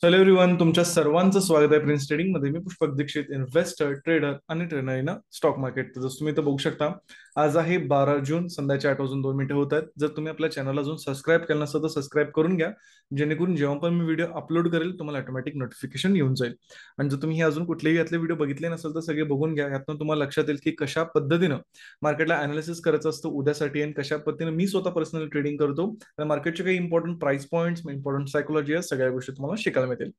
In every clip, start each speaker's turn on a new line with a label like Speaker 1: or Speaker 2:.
Speaker 1: Hello everyone, तुमच्या सर्वांचं स्वागत आहे प्रिन्स ट्रेडिंग मध्ये. मी पुष्पक दीक्षित, इन्व्हेस्टर, ट्रेडर आणि ट्रेनर इन स्टॉक मार्केट. तर जसं तुम्ही इथं बघू शकता, आज आहे 12 जून, संध्याचे 8 वाजून 2 मिनिटं होत आहेत. जर तुम्ही आपल्या चॅनल अजून सबस्क्राईब केलं नसेल तर सबस्क्राईब करून घ्या, जेणेकरून जेव्हा पण मी व्हिडिओ अपलोड करेल तुम्हाला ऑटोमॅटिक नोटिफिकेशन येऊन जाईल. आणि जर तुम्ही हे अजून कुठलेही यातले व्हिडिओ बघितले नसेल तर सगळे बघून घ्या. यातून तुम्हाला लक्षात येईल की कशा पद्धतीनं मार्केटला अनालिसिस करायचं असतं उद्यासाठी, आणि कशा पद्धतीने मी स्वतः पर्सनल ट्रेडिंग करतो. मार्केटचे काही important price points, important psychology या सगळ्या गोष्टी तुम्हाला शिकायला मिळतील.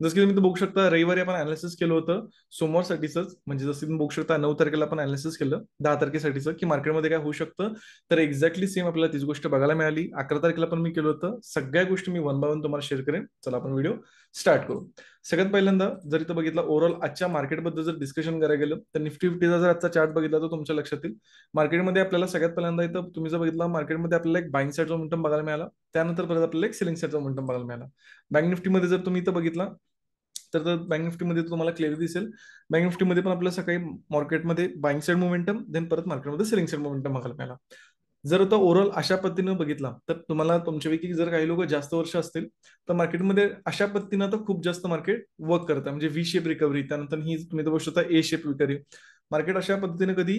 Speaker 1: जसं की तुम्ही बघू शकता, रविवारी आपण अनालिसिस केलं होतं सोमवारसाठीच. म्हणजे जसं तुम्ही बघू शकता, 9 तारखेला आपण अनालिसिस केलं 10 तारखेसाठीचं की मार्केटमध्ये काय होऊ शकतं. तर एक्झॅक्टली सेम आपल्याला तीच गोष्ट बघायला मिळाली. 11 तारखेला पण मी केलं होतं. सगळ्या गोष्टी मी वन बाय वन तुम्हाला शेअर करेन. चला आपण व्हिडिओ स्टार्ट करू. सगळ्यात पहिल्यांदा जर इथं बघितलं, ओव्हरऑल आजच्या मार्केटबद्दल जर डिस्कशन करायला गेलं तर निफ्टी 50चा जर आजचा चार्ट बघितला तर तुमच्या लक्षात येईल मार्केटमध्ये आपल्याला सगळ्यात पहिल्यांदा इथं तुम्ही जर बघितलं, मार्केटमध्ये आपल्याला एक बाईंग साईडचा मोमेंटम बघायला मिळाला. त्यानंतर परत आपल्याला एक सेलिंग साईडचा मोमेंटम बघायला मिळाला. बँक निफ्टीमध्ये जर तुम्ही इथं बघितला तर बँक निफ्टीमध्ये तुम्हाला क्लिअर दिसेल. बँक निफ्टीमध्ये पण आपल्याला सकाळी मार्केटमध्ये बाईंग साईड मोमेंटम, देन परत मार्केटमध्ये सेलिंग साईड मोमेंटम बघायला मिळाला. जर आता ओव्हरऑल अशा पद्धतीनं बघितला तर तुम्हाला, तुमच्यापैकी जर काही लोक जास्त वर्ष असतील तर मार्केटमध्ये अशा पद्धतीनं तर खूप जास्त मार्केट वर्क करतं. म्हणजे व्ही शेप रिकव्हरी, त्यानंतर ही तुम्ही तर बघू शकता ए शेप रिकव्हरी. मार्केट अशा पद्धतीने कधी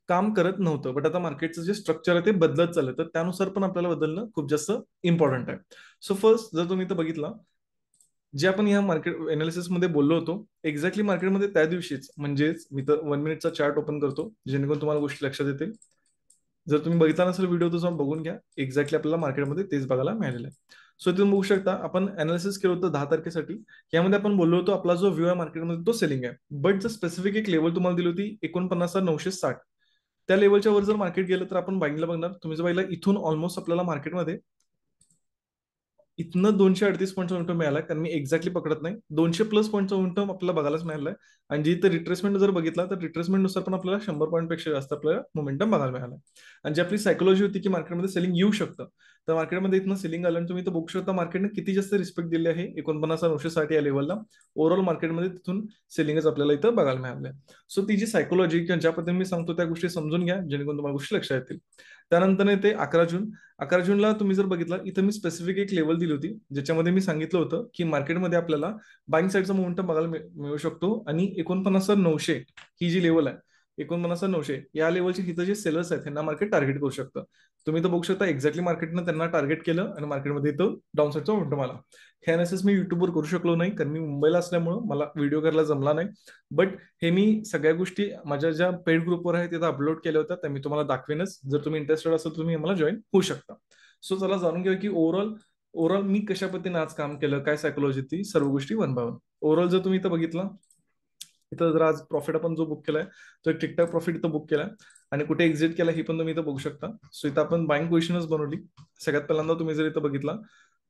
Speaker 1: काम करत नव्हतं, बट आता मार्केटचं जे स्ट्रक्चर आहे ते बदलत चाललं, तर त्यानुसार पण आपल्याला बदलणं खूप जास्त इम्पॉर्टंट आहे. सो फर्स्ट जर तुम्ही इथं बघितला, जे आपण या मार्केट एनालिसिस मध्ये बोललो होतो, एक्झॅक्टली मार्केटमध्ये त्या दिवशीच, म्हणजेच मी तर 1 मिनिटचा चार्ट ओपन करतो जेणेकरून तुम्हाला गोष्टी लक्षात येतील. जर तुम्ही बघितला नसेल व्हिडिओ तर जाऊन बघून घ्या. एक्झॅक्टली आपल्याला मार्केटमध्ये तेच बघायला मिळालेलं आहे. सो तुम्ही बघू शकता, आपण अनालिसिस केलं होतं 10 तारखेसाठी. यामध्ये आपण बोललो होतो आपला जो व्ह्यू आहे मार्केटमध्ये तो सेलिंग आहे, बट जर स्पेसिफिक एक लेवल तुम्हाला दिली होती 49,960, त्या लेवलच्या वर जर मार्केट गेलं तर आपण बाईंगला बघणार. तुम्ही जर पाहिलं इथून ऑलमोस्ट आपल्याला मार्केटमध्ये इथनं 238 पॉईंटचा मोमेंटम मिळाला, कारण मी एक्झॅक्टली पकडत नाही. 200+ पॉईंटचा मोमेंटम आपल्याला बघायलाच मिळालाय. आणि जी रिट्रेसमेंट जर बघितला तर रिट्रेसमेंट नुसार पण आपल्याला 100 पॉईंट पेक्षा जास्त आपल्याला मोमेंटम बघायला मिळाला. आणि जी आपली सायकोलॉजी होती की मार्केटमध्ये सेलिंग येऊ शकतं, तर मार्केटमध्ये इथनं सेलिंग आलं. आणि तुम्ही तर बघू शकता मार्केटने किती जास्त रिस्पेक्ट दिली आहे 49,960 या लेवलला. ओव्हरऑल मार्केटमध्ये तिथून सेलिंगच आपल्याला इथं बघायला मिळालं. सो ती जी सायकोलॉजी किंवा ज्या पद्धतीने मी सांगतो त्या गोष्टी समजून घ्या, जेणेकरून तुम्हाला गोष्टी लक्षात येतील. त्यानंतर येते 11 जून. 11 जूनला तुम्ही जर बघितला, इथं मी स्पेसिफिक एक लेवल दिली होती ज्याच्यामध्ये मी सांगितलं होतं की मार्केटमध्ये आपल्याला बाईंग साईडचा मोमेंटम बघायला मिळू शकतो. आणि 49,900 ही जी लेवल आहे, 49,900 या लेवलचे इथं जे सेलर्स आहेत त्यांना मार्केट टार्गेट करू शकतं. तुम्ही तर बघू शकता एक्झॅक्टली मार्केटनं त्यांना टार्गेट केलं आणि मार्केटमध्ये इथं डाऊन साईडचा मोमेंटम आला. हे अनालिसिस मी युट्यूबवर करू शकलो नाही, कारण मी मुंबईला असल्यामुळं मला व्हिडिओ करायला जमला नाही. बट हे मी सगळ्या गोष्टी माझ्या ज्या पेड ग्रुपवर आहे तिथं अपलोड केल्या होत्या, त्या मी तुम्हाला दाखवेनच. जर तुम्ही इंटरेस्टेड असेल तर तुम्ही मला जॉईन होऊ शकता. सो चला जाणून घेऊया की ओव्हरऑल ओव्हरऑल मी कशा पद्धतीने आज काम केलं, काय सायकोलॉजी, ती सर्व गोष्टी वन बाय वन. ओव्हरऑल जर तुम्ही इथं बघितलं, इथं जर आज प्रॉफिट आपण जो बुक केलाय तो एक ठीकठाक प्रॉफिट इथं बुक केलाय. आणि कुठे एक्झिट केला ही पण तुम्ही इथं बघू शकता. सो इथं आपण बाईंग पोझिशनच बनवली. सगळ्यात पहिल्यांदा तुम्ही जर इथं बघितला,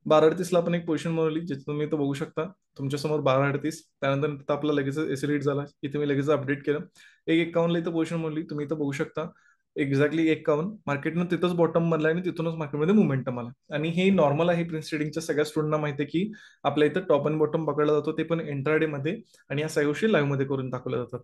Speaker 1: 12:38ला आपण एक पोझिशन बनवली, जिथे तुम्ही इथं बघू शकता तुमच्यासमोर 12:38. त्यानंतर इथं आपला लगेच एसिलेट झाला, इथे मी लगेच अपडेट केलं. 1:51ला इथं पोझिशन बनवली, तुम्ही इथं बघू शकता एक्झॅक्टली 51 मार्केटनं तिथंच बॉटम बनला आणि तिथूनच मार्केटमध्ये मुवमेंटम आला. आणि हे नॉर्मल आहे, प्रिन्स ट्रेडिंगच्या सगळ्या स्टुडंटना माहिती आहे की आपल्या इथं टॉप आणि बॉटम पकडला जातो, ते पण इंट्राडे मध्ये. आणि या सगळ्या गोष्टी लाईव्ह मध्ये करून दाखवल्या जातात.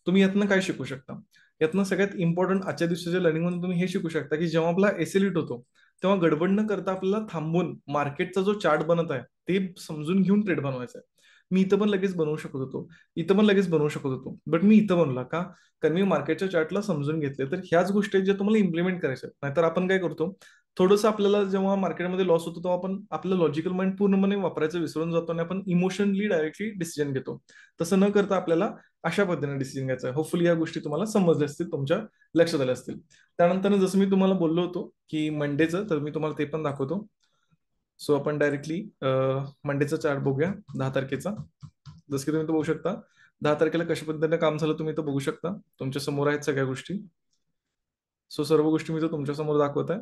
Speaker 1: तुम्ही यातनं काय शिकू शकता? यातनं सगळ्यात इम्पॉर्टंट आजच्या दिवसाच्या लर्निंग मध्ये तुम्ही हे शिकू शकता की जेव्हा आपला एसिलेट होतो तेव्हा गडबड न करता आपल्याला थांबून मार्केटचा जो चार्ट बनत आहे ते समजून घेऊन ट्रेड बनवायचा आहे. मी इथं पण लगेच बनवू शकत होतो, इथं पण लगेच बनवू शकत होतो, बट मी इथं बनवला का? कारण मी मार्केटच्या चार्टला समजून घेतले. तर ह्याच गोष्टी आहेत ज्या तुम्हाला इम्प्लिमेंट करायच्या आहेत. नाहीतर आपण काय करतो, थोडंसं आपल्याला जेव्हा मार्केटमध्ये लॉस होतो तेव्हा आपण आपलं लॉजिकल माइंड पूर्णपणे वापरायचं विसरून जातो आणि आपण इमोशनली डायरेक्टली डिसिजन घेतो. तसं न करता आपल्याला अशा पद्धतीने डिसिजन घ्यायचा आहे. होपफुली या गोष्टी तुम्हाला समजल्या असतील, तुमच्या लक्षात आल्या असतील. त्यानंतर जसं मी तुम्हाला बोललो होतो की मंडेचं, तर मी तुम्हाला ते पण दाखवतो. सो आपण डायरेक्टली मंडेचा चार्ट बघूया, 10 तारखेचा. जसं की तुम्ही तो बघू शकता, 10 तारखेला कशा पद्धतीने काम झालं तुम्ही तो बघू शकता. तुमच्या समोर आहेत सगळ्या गोष्टी. सो सर्व गोष्टी मी तो तुमच्या समोर दाखवत आहे.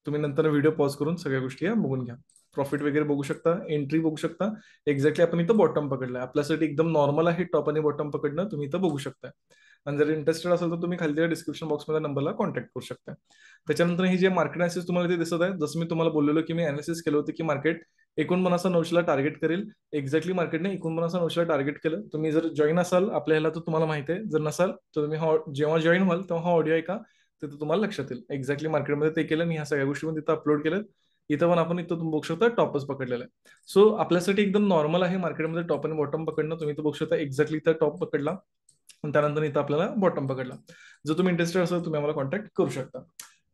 Speaker 1: तुम्ही नंतर व्हिडिओ पॉज करून सगळ्या गोष्टी या बघून घ्या. प्रॉफिट वगैरे बघू शकता, एंट्री बघू शकता. एक्झॅक्टली आपण इथं बॉटम पकडलाय, आपल्यासाठी एकदम नॉर्मल आहे टॉप आणि बॉटम पकडणं, तुम्ही इथं बघू शकता. आणि जर इंटरेस्टेड असेल तर तुम्ही खाली डिस्क्रिप्शन बॉक्समध्ये नंबरला कॉन्टॅक्ट करू शकता. त्याच्यानंतर ही जे मार्केट अनालिसिस तुम्हाला ते दिसत आहे, जसं मी तुम्हाला बोललेलो की मी अनालिसिस केलं होतं की मार्केट 49,900ला टार्गेट करेल. एक्झॅक्टली मार्केटने 49,900ला टार्गेट केलं. तुम्ही जर जॉईन असाल आपल्या ह्याला तर तुम्हाला माहिती आहे, जर नसाल तर तुम्ही जेव्हा जॉईन व्हाल तेव्हा हा ऑडिओ ऐका, तिथं तुम्हाला लक्षात येईल एक्झॅक्टली मार्केटमध्ये ते केलं. मी ह्या सगळ्या गोष्टी पण तिथं अपलोड केलं. इथं पण आपण इथं तुम्ही बघू शकता टॉपच पकडलेला आहे. सो आपल्यासाठी एकदम नॉर्मल आहे मार्केटमध्ये टॉप आणि बॉटम पकडणं. तुम्ही इथं बघू शकता एक्झॅक्टली इथं टॉप पकडला आणि त्यानंतर इथं आपल्याला बॉटम पकडला. जर तुम्ही इंटरेस्टेड असाल तुम्ही आम्हाला कॉन्टॅक्ट करू शकता.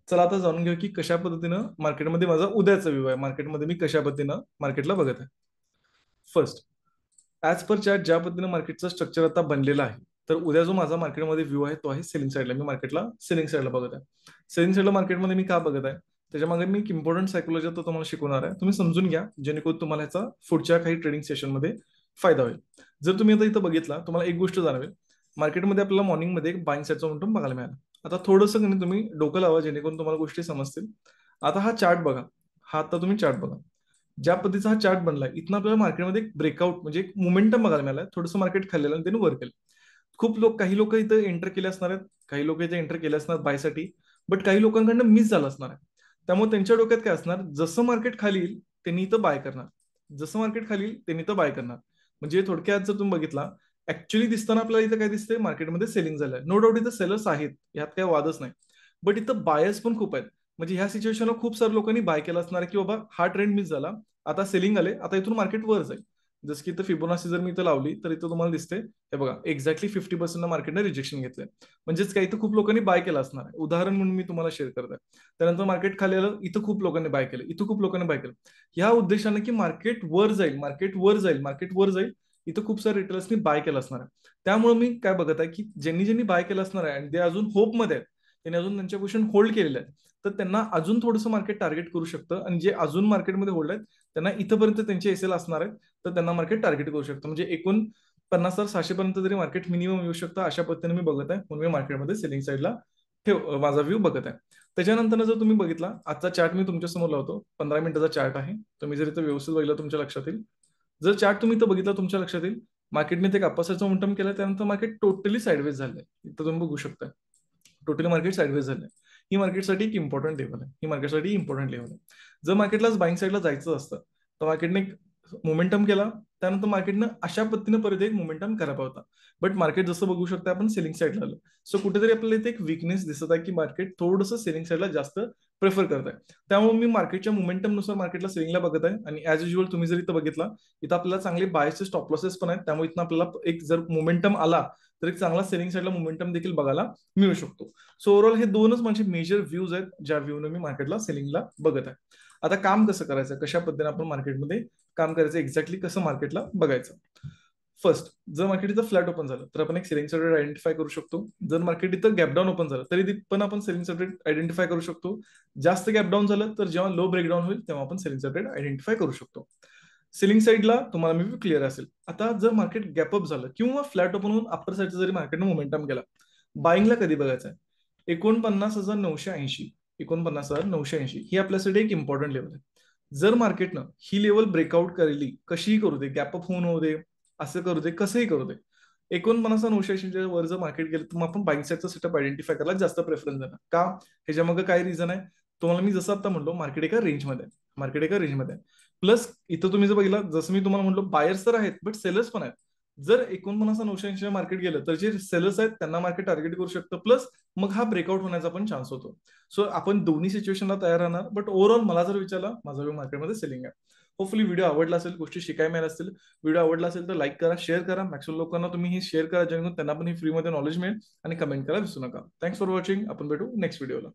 Speaker 1: चला आता जाणून घेऊ की कशा पद्धतीनं मार्केटमध्ये माझा उद्याचा व्ह्यू आहे, मार्केटमध्ये मी कशा पद्धतीनं मार्केटला बघत आहे. फर्स्ट, ऍज पर चार्ट ज्या पद्धतीनं मार्केटचं स्ट्रक्चर आता बनलेलं आहे, तर उद्या जो माझा मार्केटमध्ये व्ह्यू आहे तो आहे सेलिंग साईडला. मी मार्केटला सेलिंग साईडला बघत आहे. सेलिंग साईडला मार्केटमध्ये मी का बघत आहे, त्याच्यामागे मी एक इम्पॉर्टंट सायकोलॉजी तो तुम्हाला शिकवणार आहे. तुम्ही समजून घ्या जेणेकरून तुम्हाला ह्याचा पुढच्या काही ट्रेडिंग सेशनमध्ये फायदा होईल. जर तुम्ही आता इथं बघितला तुम्हाला एक गोष्ट जाणवेल, मार्केटमध्ये आपल्याला मॉर्निंगमध्ये एक बाईंग साईडचा मोमेंटम बघायला मिळाला. आता थोडंसं कधी तुम्ही डोकं लावा जेणेकरून तुम्हाला गोष्टी समजतील. आता हा चार्ट बघा, हा आता तुम्ही चार्ट बघा, ज्या पद्धतीचा हा चार्ट बनलाय इथनं आपल्याला मार्केटमध्ये एक ब्रेकआउट म्हणजे एक मोमेंटम बघायला मिळालाय. थोडंसं मार्केट खाल्लेलं आणि त्याने वर केलं. काही लोक इथं एंटर केले असणार आहेत, काही लोक इथे एंटर केले असणार बायसाठी, बट काही लोकांकडनं मिस झालं असणार आहे. त्यामुळे त्यांच्या डोक्यात काय असणार, जसं मार्केट खाली येईल त्यांनी इथं बाय करणार, जसं मार्केट खाली येईल त्यांनी इथं बाय करणार. म्हणजे थोडक्यात जर तुम्ही बघितला ऍक्च्युली दिसताना आपल्याला इथं काय दिसतंय, मार्केटमध्ये सेलिंग झालंय. नो डाऊट इथं सेलर्स आहेत, यात काही वादच नाही. बट इथं बायर्स पण खूप आहेत. म्हणजे ह्या सिच्युएशनला खूप साऱ्या लोकांनी बाय केला असणार आहे की बाबा हा ट्रेंड मिस झाला, आता सेलिंग आले, आता इथून मार्केट वर जाईल. जसं की इथं फिबोनाची जर मी इथं लावली तर इथं तुम्हाला दिसते हे बघा एक्झॅक्टली 50% मार्केटने रिजेक्शन घेतलंय. म्हणजेच काय इथं खूप लोकांनी बाय केला असणार आहे. उदाहरण म्हणून मी तुम्हाला शेअर करत आहे. त्यानंतर मार्केट खाली आलं, इथं खूप लोकांनी बाय केलं, इथं खूप लोकांनी बाय केलं. ह्या उद्देशाने की मार्केट वर जाईल, मार्केट वर जाईल, मार्केट वर जाईल, इथं खूप सारे रिटेलर्सनी बाय केलं असणार आहे. त्यामुळे मी काय बघत आहे की ज्यांनी ज्यांनी बाय केलं असणार आहे आणि ते अजून होपमध्ये आहेत, त्यांनी अजून त्यांच्या पोझिशन होल्ड केलेल्या आहेत, तर त्यांना अजून थोडंसं मार्केट टार्गेट करू शकतं. आणि जे अजून मार्केटमध्ये होल्ड आहेत त्यांना इथंपर्यंत त्यांचे एसएल असणार आहेत, तर त्यांना मार्केट टार्गेट करू शकतं. म्हणजे एकूण 50,600 पर्यंत तरी मार्केट मिनिमम येऊ शकतं. अशा पद्धतीने मी बघत आहे, म्हणून मी मार्केटमध्ये सेलिंग साईडला माझा व्ह्यू बघत आहे. त्याच्यानंतर जर तुम्ही बघितला आजचा चार्ट मी तुमच्या समोर लावतो, 15 मिनिटाचा चार्ट आहे. तुम्ही जर इथं व्यवस्थित बघितलं तुमच्या लक्षात येईल. जर चार्ट तुम्ही इथं बघितला तुमच्या लक्षात येईल, मार्केटने ते अप्पर मोमेंटम केलं, त्यानंतर मार्केट टोटली साईडवेज झालंय. इथं तुम्ही बघू शकता टोटली मार्केट साईडवेज झालंय. ही मार्केटसाठी एक इम्पॉर्टंट लेवल आहे, ही मार्केटसाठी इम्पॉर्टंट लेवल आहे. जर मार्केटला बाईंग साईडला जायचं असतं तर मार्केटने मोमेंटम केला, त्यानंतर मार्केटनं अशा पद्धतीनं परत एक मोमेंटम करायला होता. बट मार्केट जसं बघू शकता आपण सेलिंग साईडला आलं. सो कुठेतरी आपल्याला इथे एक विकनेस दिसत आहे की मार्केट थोडंसं सेलिंग साईडला जास्त प्रेफर करत आहे. त्यामुळे मी मार्केटच्या मोमेंटमनुसार मार्केटला सेलिंगला बघत आहे. आणि ऍज युजल तुम्ही जर इथं बघितला, इथं आपल्याला चांगले बायचे स्टॉप लॉसेस पण आहेत. त्यामुळे इथं आपल्याला एक जर मोमेंटम आला तर एक चांगला सेलिंग साईडला मोमेंटम देखील बघायला मिळू शकतो. सो ओव्हरऑल हे दोनच माझे मेजर व्ह्यूज आहेत ज्या व्ह्यूने मी मार्केटला सेलिंगला बघत आहे. आता काम कसं करायचं, कशा पद्धतीने आपण मार्केटमध्ये काम करायचं, एक्झॅक्टली कसं मार्केटला बघायचं. फर्स्ट, जर मार्केट इथं फ्लॅट ओपन झालं तर आपण एक सेलिंग साईड आयडेंटिफाय करू शकतो. जर मार्केट इथं गॅपडाऊन ओपन झालं तरी पण आपण सेलिंग साईड आयडेंटिफाय करू शकतो. जास्त गॅपडाऊन झालं तर जेव्हा लो ब्रेकडाऊन होईल तेव्हा आपण सेलिंग साईड आयडेंटिफाय करू शकतो. सेलिंग साईडला तुम्हाला मी क्लिअर असेल. आता जर मार्केट गॅपअप झालं किंवा फ्लॅट ओपन होऊन अप्पर साईडचा जरी मार्केटनं मोमेंटम केला, बाईंगला कधी बघायचं आहे, 49,980, 49,980 ही आपल्यासाठी एक इम्पॉर्टंट लेवल आहे. जर मार्केटनं ही लेवल ब्रेकआउट केली, कशीही करू दे, गॅपअप होऊन होऊ दे, असं करू दे, कसंही करू दे, 49,980 वर जर मार्केट गेलं तर मग आपण बाईंग साईडचा सेटअप आयडेंटिफाय करायला जास्त प्रेफरन्स देणार. का, ह्याच्यामागे काय रिझन आहे तुम्हाला मी जसं आता म्हणलो, मार्केट एका रेंजमध्ये आहे, मार्केट एका रेंजमध्ये आहे. प्लस इथं तुम्ही जर बघितलं, जसं मी तुम्हाला म्हणलो, बायर्स तर आहेत बट सेलर्स पण आहेत. जर 49,980 मार्केट गेलं तर जे सेलर्स आहेत त्यांना मार्केट टार्गेट करू शकतं. प्लस मग हा ब्रेकआउट होण्याचा पण चान्स होतो. सो आपण दोन्ही सिच्युएशनला तयार राहणार. बट ओव्हरऑल मला जर विचारला, माझा व्ह्यू मार्केटमध्ये सेलिंग आहे. होपफुली व्हिडिओ आवडला असेल, गोष्टी शिकायला मिळाल्या असतील. व्हिडिओ आवडला असेल तर लाईक करा, शेअर करा, मॅक्सिमम लोकांना तुम्ही हे शेअर करा जेणेकरून त्यांना पण ही फ्रीमध्ये नॉलेज मिळेल. आणि कमेंट करा विसरू नका. Thanks for watching. आपण भेटू नेक्स्ट व्हिडिओला.